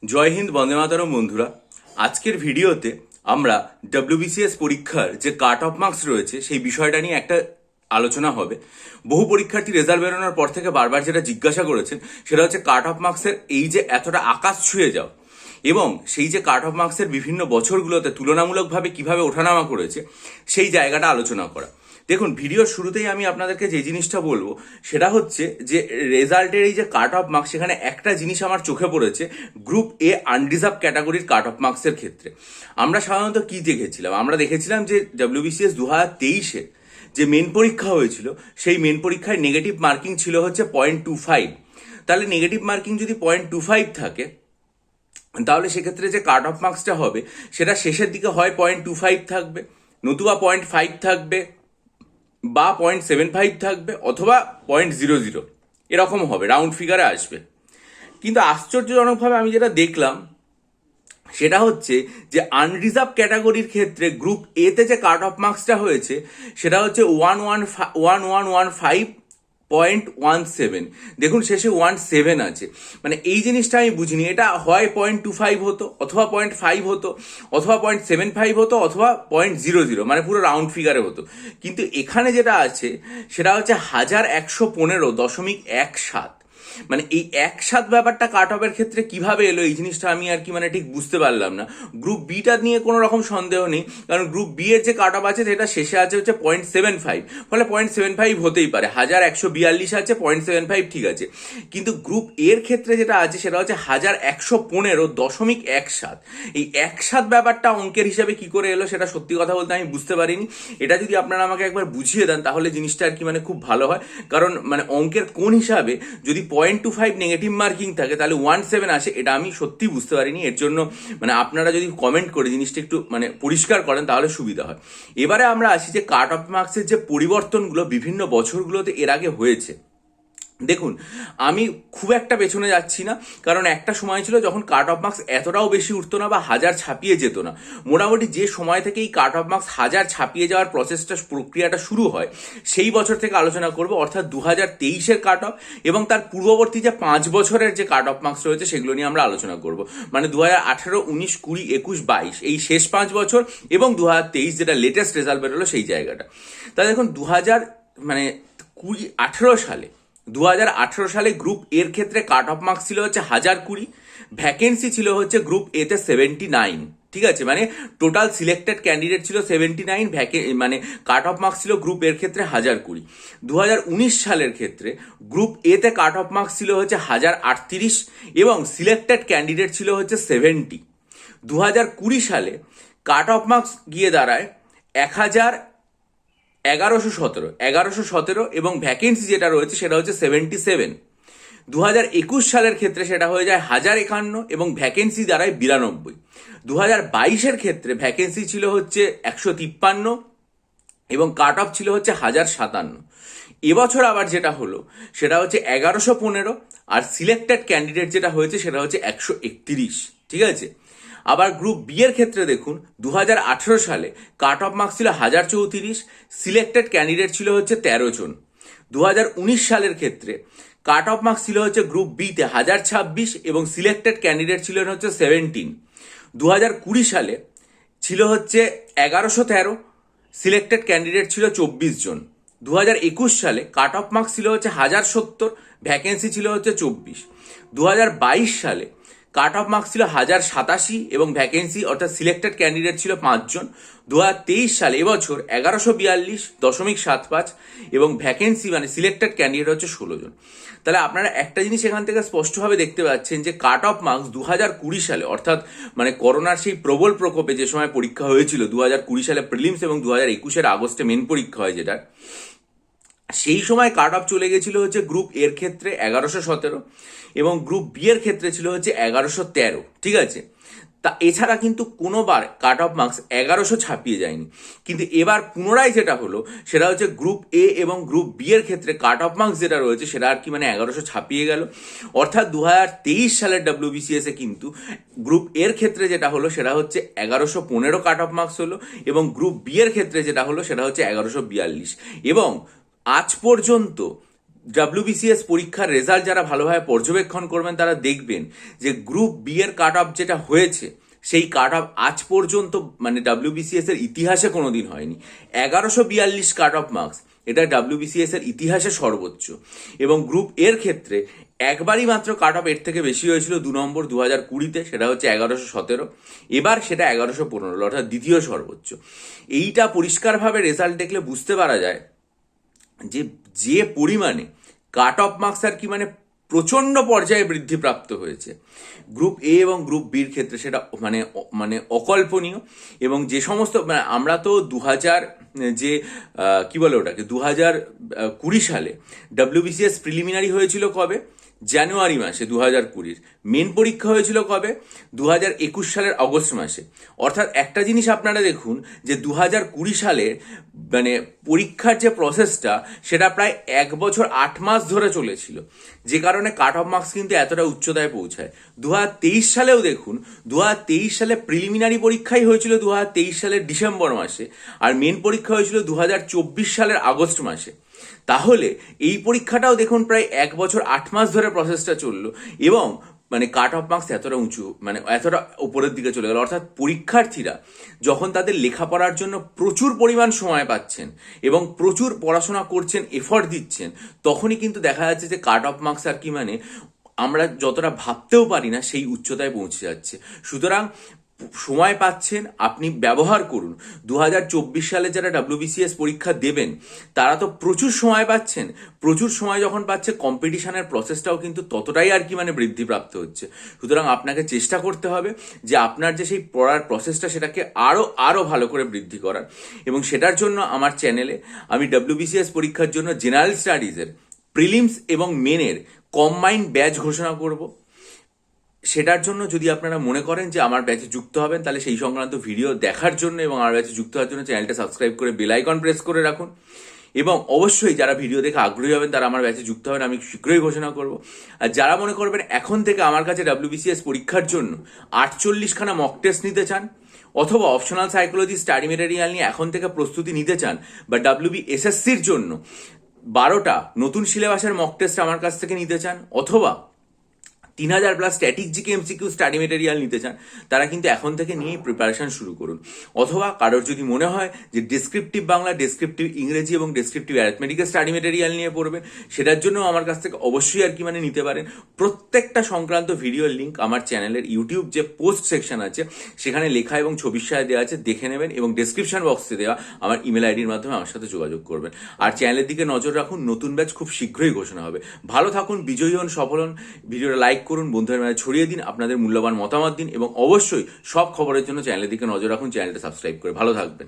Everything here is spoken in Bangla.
জয় হিন্দ, বন্দে মাতরম। বন্ধুরা, আজকের ভিডিওতে আমরা ডব্লিউবিসিএস পরীক্ষার যে কাট অফ মার্কস রয়েছে সেই বিষয়টা নিয়ে একটা আলোচনা হবে। বহু পরীক্ষার্থী রেজাল্ট বেরোনোর পর থেকে বারবার যেটা জিজ্ঞাসা করেছেন সেটা হচ্ছে কাট অফ মার্কসের এই যে এতটা আকাশ ছুঁয়ে যাও এবং সেই যে কাট অফ মার্কসের বিভিন্ন বছরগুলোতে তুলনামূলকভাবে কিভাবে ওঠানামা করেছে সেই জায়গাটা আলোচনা করা। দেখুন, ভিডিওর শুরুতেই আমি আপনাদেরকে যে জিনিসটা বলবো সেটা হচ্ছে যে রেজাল্টের এই যে কাট অফ মার্কস, সেখানে একটা জিনিস আমার চোখে পড়েছে গ্রুপ এ আনরিজার্ভ ক্যাটাগরির কাট অফ মার্কসের ক্ষেত্রে। আমরা সাধারণত কি দেখেছিলাম? আমরা দেখেছিলাম যে ডব্লিউবিসিএস 2023-এ যে মেন পরীক্ষা হয়েছিল সেই মেন পরীক্ষায় নেগেটিভ মার্কিং ছিল হচ্ছে 0.25। তাহলে নেগেটিভ মার্কিং যদি 0.25 থাকে তাহলে সেক্ষেত্রে যে কাট অফ মার্কসটা হবে সেটা শেষের দিকে হয় 0.25 থাকবে, নতুবা 0.5 থাকবে, বা 0.75 থাকবে, অথবা 0.00 এরকম হবে, রাউন্ড ফিগারে আসবে। কিন্তু আশ্চর্যজনকভাবে আমি যেটা দেখলাম সেটা হচ্ছে যে আনরিজার্ভ ক্যাটাগরির ক্ষেত্রে গ্রুপ এতে যে কাট অফ মার্কসটা হয়েছে সেটা হচ্ছে 1115.17। দেখুন, শেষে 17 আছে। মানে এই জিনিসটা আমি বুঝিনি। এটা হয় 0.25 হতো, অথবা 0.5 হতো, অথবা 0.75 হতো, অথবা 0.00, মানে পুরো রাউন্ড ফিগারে হতো। কিন্তু এখানে যেটা আছে সেটা হচ্ছে 1115.17। মানে এই একসাথ ব্যাপারটা কাট অফের ক্ষেত্রে কিভাবে এলো এই জিনিসটা আমি আর কি ঠিক বুঝতে পারলাম না। গ্রুপ বিটা নিয়ে কোনো রকম সন্দেহ নেই, কারণ গ্রুপ বি এর যে কাট অফ আছে সেটা শেষে আছে হচ্ছে 0.75, ফলে 0.75 হতেই পারে। 1142 আছে, 0.75 ঠিক আছে। কিন্তু গ্রুপ এর ক্ষেত্রে যেটা আছে সেটা হচ্ছে 1115.17। এই একসাথ ব্যাপারটা অঙ্কের হিসাবে কি করে এলো সেটা সত্যি কথা বলতে আমি বুঝতে পারিনি। এটা যদি আপনারা আমাকে একবার বুঝিয়ে দেন তাহলে জিনিসটা আর কি খুব ভালো হয়। কারণ অঙ্কের কোন হিসাবে যদি 0.25 নেগেটিভ মার্কিং থাকে তাহলে 17 আসে, এটা আমি সত্যি বুঝতে পারিনি। এর জন্য আপনারা যদি কমেন্ট করে জিনিসটা একটু পরিষ্কার করেন তাহলে সুবিধা হয়। এবারে আমরা আসি যে কাট অফ মার্কসের যে পরিবর্তনগুলো বিভিন্ন বছরগুলোতে এর আগে হয়েছে। দেখুন, আমি খুব একটা পেছনে যাচ্ছি না, কারণ একটা সময় ছিল যখন কাট অফ মার্কস এতটাও বেশি উঠতো না বা 1000 ছাপিয়ে যেত না। মোটামুটি যে সময় থেকে এই কাট অফ মার্কস 1000 ছাপিয়ে যাওয়ার প্রক্রিয়াটা শুরু হয় সেই বছর থেকে আলোচনা করব, অর্থাৎ 2023-এর কাট অফ এবং তার পূর্ববর্তী যে 5 বছরের যে কাট অফ মার্কস রয়েছে সেগুলো নিয়ে আমরা আলোচনা করব। 2018, 19, 20, 21, 22 এই শেষ 5 বছর এবং 2023 যেটা লেটেস্ট রেজাল্ট বেরোলো সেই জায়গাটা। তাহলে দেখুন, 2018 সালে গ্রুপ এর ক্ষেত্রে কাট অফ মার্কস ছিল হচ্ছে 1020, ভ্যাকেন্সি ছিল হচ্ছে গ্রুপ এতে 79। ঠিক আছে, টোটাল সিলেক্টেড ক্যান্ডিডেট ছিল 79, কাট অফ মার্কস ছিল গ্রুপ এর ক্ষেত্রে 1020। 2019 সালের ক্ষেত্রে গ্রুপ এতে কাট অফ মার্কস ছিল হচ্ছে 1038 এবং সিলেক্টেড ক্যান্ডিডেট ছিল হচ্ছে 70। 2020 সালে কাট অফ মার্কস গিয়ে দাঁড়ায় 1117 এবং ভ্যাকেন্সি যেটা রয়েছে সেটা হচ্ছে 77। 2021 সালের ক্ষেত্রে সেটা হয়ে যায় 1051 এবং ভ্যাকেন্সি দাঁড়ায় 92। 2022-এর ক্ষেত্রে ভ্যাকেন্সি ছিল হচ্ছে 153 এবং কাট অফ ছিল হচ্ছে 1057। এবছর আবার যেটা হলো সেটা হচ্ছে 1115 আর সিলেক্টেড ক্যান্ডিডেট যেটা হয়েছে সেটা হচ্ছে 131। ঠিক আছে। আবার গ্রুপ বি এর ক্ষেত্রে দেখুন, 2018 সালে কাট অফ মার্কস ছিল 1034, সিলেক্টেড ক্যান্ডিডেট ছিল হচ্ছে 13 জন। 2019 সালের ক্ষেত্রে কাট অফ মার্কস ছিল হচ্ছে গ্রুপ বিতে 1026 এবং সিলেক্টেড ক্যান্ডিডেট ছিল হচ্ছে 17। 2020 সালে ছিল হচ্ছে 1113, সিলেক্টেড ক্যান্ডিডেট ছিল 24 জন। 2021 সালে কাট অফ মার্কস ছিল হচ্ছে 1070, ভ্যাকেন্সি ছিল হচ্ছে 24। 2022 সালে কাট অফ মার্কস ছিল 1087 এবং ভ্যাকেন্সি অর্থাৎ সিলেক্টেড ক্যান্ডিডেট ছিল 5 জন। 2023 সালে এবছর 1142.75 এবং ভ্যাকেন্সি সিলেক্টেড ক্যান্ডিডেট হচ্ছে 16 জন। তাহলে আপনারা একটা জিনিস এখান থেকে স্পষ্টভাবে দেখতে পাচ্ছেন যে কাট অফ মার্কস 2020 সালে অর্থাৎ করোনার সেই প্রবল প্রকোপে যে সময় পরীক্ষা হয়েছিল 2020 সালে প্রিলিমস এবং 2021-এর আগস্টে মেন পরীক্ষা হয় যেটা, সেই সময় কাট অফ চলে গেছিল হচ্ছে গ্রুপ এর ক্ষেত্রে 1117 এবং গ্রুপ বি এর ক্ষেত্রে ছিল হচ্ছে 1113। ঠিক আছে। তা এছাড়া কিন্তু কোনোবার কাট অফ মার্কস 1100 ছাপিয়ে যায়নি। কিন্তু এবার পুনরায় যেটা হলো সেটা হচ্ছে গ্রুপ এ এবং গ্রুপ বি এর ক্ষেত্রে কাট অফ মার্কস যেটা রয়েছে সেটা আর কি 1100 ছাপিয়ে গেল। অর্থাৎ 2023 সালের ডব্লিউবিসিএস এ কিন্তু গ্রুপ এর ক্ষেত্রে যেটা হলো সেটা হচ্ছে 1115 কাট অফ মার্কস হলো এবং গ্রুপ বি এর ক্ষেত্রে যেটা হলো সেটা হচ্ছে 1142। এবং আজ পর্যন্ত ডাব্লিউবিসিএস পরীক্ষার রেজাল্ট যারা ভালোভাবে পর্যবেক্ষণ করবেন তারা দেখবেন যে গ্রুপ বি এর কাট অফ যেটা হয়েছে সেই কাট অফ আজ পর্যন্ত মানে ডাব্লিউবিসিএস এর ইতিহাসে কোনোদিন হয়নি। 1142 কাট অফ মার্কস, এটা ডাব্লিউবিসিএস এর ইতিহাসে সর্বোচ্চ। এবং গ্রুপ এর ক্ষেত্রে একবারই মাত্র কাট অফ এর থেকে বেশি হয়েছিল 2 নম্বর 2020-তে, সেটা হচ্ছে 1117। এবার সেটা 1115, অর্থাৎ দ্বিতীয় সর্বোচ্চ। এইটা পরিষ্কারভাবে রেজাল্ট দেখলে বুঝতে পারা যায় যে যে পরিমাণে কাট অফ মার্কস আর কি মানে প্রচণ্ড পর্যায়ে বৃদ্ধিপ্রাপ্ত হয়েছে গ্রুপ এ এবং গ্রুপ বির ক্ষেত্রে, সেটা মানে মানে অকল্পনীয়। এবং যে সমস্ত মানে আমরা তো 2000 যে কি বলে ওটাকে 2020 সালে ডাব্লিউবিসিএস প্রিলিমিনারি হয়েছিল কবে? জানুয়ারি মাসে 2020। মেন পরীক্ষা হয়েছিল কবে? 2021 সালের অগস্ট মাসে। অর্থাৎ একটা জিনিস আপনারা দেখুন যে 2020 সালের মানে পরীক্ষার যে প্রসেসটা সেটা প্রায় 1 বছর 8 মাস ধরে চলেছিল, যে কারণে কাট অফ মার্কস কিন্তু এতটা উচ্চতায় পৌঁছায়। 2023 সালেও দেখুন, 2023 সালে প্রিলিমিনারি পরীক্ষাই হয়েছিল 2023 সালের ডিসেম্বর মাসে, আর মেন পরীক্ষা হয়েছিল 2024 সালের আগস্ট মাসে। তাহলে এই পরীক্ষাটাও দেখুন প্রায় 1 বছর 8 মাস ধরে প্রসেসটা চললো, এবং মানে কাট অফ মার্কস এতটা উঁচু মানে এতটা উপরের দিকে চলে গেল। অর্থাৎ পরীক্ষার্থীরা যখন তাদের লেখাপড়ার জন্য প্রচুর পরিমাণ সময় পাচ্ছেন এবং প্রচুর পড়াশোনা করছেন, এফর্ট দিচ্ছেন, তখনই কিন্তু দেখা যাচ্ছে যে কাট অফ মার্কস আর কি মানে আমরা যতটা ভাবতেও পারি না সেই উচ্চতায় পৌঁছে যাচ্ছে। সুতরাং সময় পাচ্ছেন, আপনি ব্যবহার করুন। 2024 সালে যারা ডাব্লিউবিসিএস পরীক্ষা দেবেন তারা তো প্রচুর সময় পাচ্ছেন, প্রচুর সময় যখন পাচ্ছে কম্পিটিশনের প্রসেসটাও কিন্তু ততটাই আর কি মানে বৃদ্ধিপ্রাপ্ত হচ্ছে। সুতরাং আপনাকে চেষ্টা করতে হবে যে আপনার যে সেই পড়ার প্রসেসটা সেটাকে আরও ভালো করে বৃদ্ধি করার। এবং সেটার জন্য আমার চ্যানেলে আমি ডাব্লিউবিসিএস পরীক্ষার জন্য জেনারেল স্টাডিজের প্রিলিমস এবং মেনের কম্বাইন্ড ব্যাচ ঘোষণা করব। সেটার জন্য যদি আপনারা মনে করেন যে আমার ব্যাচে যুক্ত হবেন, তাহলে সেই সংক্রান্ত ভিডিও দেখার জন্য এবং আমার ব্যাচে যুক্ত হওয়ার জন্য চ্যানেলটা সাবস্ক্রাইব করে বেল আইকন প্রেস করে রাখুন। এবং অবশ্যই যারা ভিডিও দেখে আগ্রহী হবেন তারা আমার ব্যাচে যুক্ত হবেন, আমি শীঘ্রই ঘোষণা করব। আর যারা মনে করবেন এখন থেকে আমার কাছে ডাব্লিউবিসিএস পরীক্ষার জন্য 48খানা মক টেস্ট নিতে চান, অথবা অপশনাল সাইকোলজি স্টাডি মেটেরিয়াল নিয়ে এখন থেকে প্রস্তুতি নিতে চান, বা ডাব্লিউবিএসএসসির জন্য 12টা নতুন সিলেবাসের মক টেস্ট আমার কাছ থেকে নিতে চান, অথবা 3000+ static GK MCQ study material নিতে চান, তারা কিন্তু এখন থেকে নিয়েই প্রিপারেশন শুরু করুন। অথবা কারোর যদি মনে হয় যে ডেসক্রিপটিভ বাংলা, ডেসক্রিপটিভ ইংরেজি এবং ডেসক্রিপটিভ অ্যারিথমেটিকের স্টাডি মেটেরিয়াল নিয়ে পড়বেন, সেটার জন্য আমার কাছ থেকে অবশ্যই আর কি মানে নিতে পারেন। প্রত্যেকটা সংক্রান্ত ভিডিওর লিঙ্ক আমার চ্যানেলের ইউটিউব যে পোস্ট সেকশন আছে সেখানে লেখা এবং ছবির সাথে দেওয়া আছে, দেখে নেবেন। এবং ডেসক্রিপশন বক্সে দেওয়া আমার ইমেল আইডির মাধ্যমে আমার সাথে যোগাযোগ করবেন। আর চ্যানেলের দিকে নজর রাখুন, নতুন ব্যাচ খুব শীঘ্রই ঘোষণা হবে। ভালো থাকুন, বিজয়ী হন, সফল হন। ভিডিওটা লাইক করুন, বন্ধুদের মাঝে ছড়িয়ে দিন, আপনাদের মূল্যবান মতামত দিন, এবং অবশ্যই সব খবরের জন্য চ্যানেলের দিকে নজর রাখুন, চ্যানেলটা সাবস্ক্রাইব করে। ভালো থাকবেন।